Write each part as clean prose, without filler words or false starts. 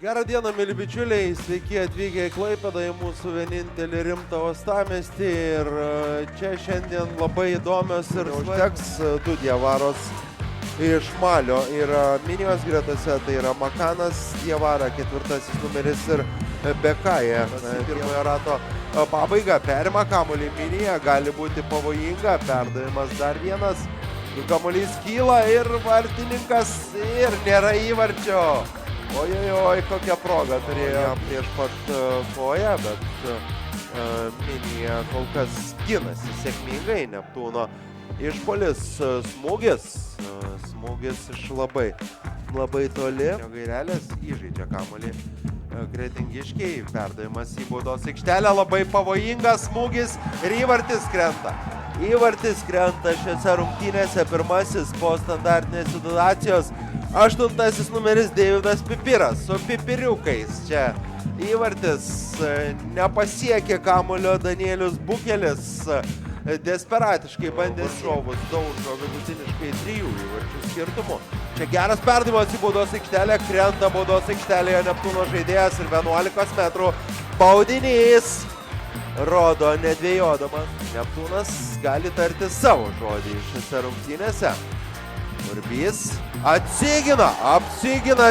Gerą dieną, mėly bičiuliai, sveiki atvykę į Klaipėdą, į mūsų vienintelį rimtą uostamiestį. Ir čia šiandien labai įdomios ir užteks du diavaros iš Malio. Yra Minijos gretose, tai yra Makanas Diavara, ketvirtasis numeris ir Bekaja. Pirmojo rato pabaiga, perima kamuolį Minija, gali būti pavojinga, perdavimas dar vienas. Kamuolys kyla ir vartininkas ir nėra įvarčio. Ojojoj, kokią progą turėjo prieš pat koją, bet Minija kol kas ginasi sėkmingai. Neptūno išpuolis, smūgis iš labai toli. Gairelės įžaidžia kamuolį kretingiškiai, perdavimas į baudos aikštelę, labai pavojingas smūgis ir įvartis krenta. Įvartis krenta šiose rungtynėse, pirmasis po standartinės situacijos. 8 numeris Deividas Pipiras su pipiriukais. Čia įvartis, nepasiekė kamuolio Danielius Bukelis. Desperatiškai bandė šovus, daužo vidutiniškai 3 įvarčių skirtumų. Čia geras perdavimas į baudos aikštelę, krenta baudos aikštelėje Neptūno žaidėjas ir 11 metrų baudinys. Rodo nedvėjodamas. Neptūnas gali tarti savo žodį šiose rungtynėse. Urbys apsigina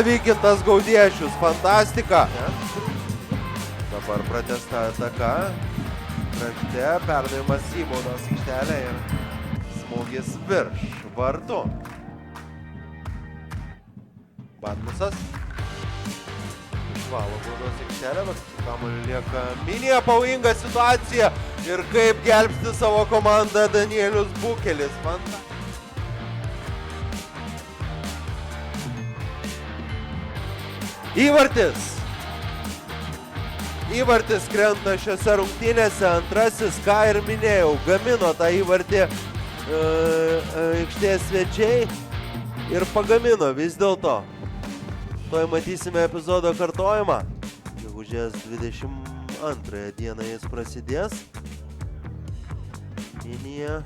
Vykintas Gaudiešius, fantastika. Dabar pratęsta ataka, krašte perdavimas į baudos aikštelę ir smūgis virš vartų. Batmusas išvalo baudos aikštelę, bet kamuolį lieka Minija, pavojinga situacija ir kaip gelbsti savo komandą Danielius Bukelis. Įvartis krenta šiose rungtynėse, antrasis, ką ir minėjau, gamino tą įvartį aikštės svečiai ir pagamino vis dėlto. Tuoj matysime epizodo kartojimą. Gegužės 22 dieną jis prasidės. Minija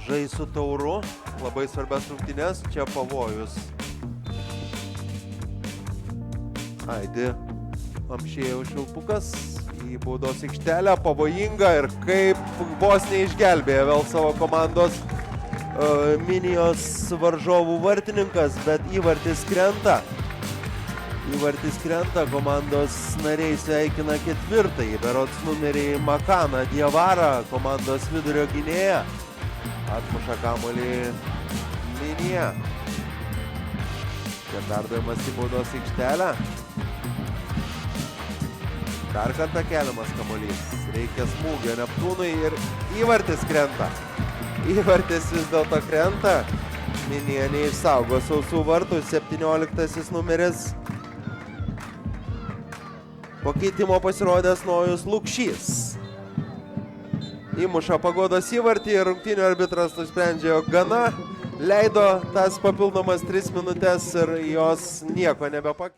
žais su Tauru, labai svarbias rungtynės, čia pavojus. Aidi Amšėjau švilpukas į baudos aikštelę, pavojinga ir kaip vos neišgelbėjo vėl savo komandos Minijos varžovų vartininkas, bet įvartis krenta. Komandos nariai sveikina ketvirtąjį, berods numerį Makaną Diavarą, komandos vidurio gynėją. Atmuša kamuolį Minija. Čia perdavimas į baudos aikštelę. Dar kartą keliamas kamuolys. Reikia smūgio Neptūnui ir įvartis krenta. Įvartis vis dėlto krenta. Minija neišsaugo sausų vartų, 17 numeris. Po keitimo pasirodęs Nojus Lukšys. Įmuša Pagodos įvartį ir rungtynių arbitras nusprendžia, jog gana. Leido tas papildomas 3 minutės ir jos nieko nebepakeitė.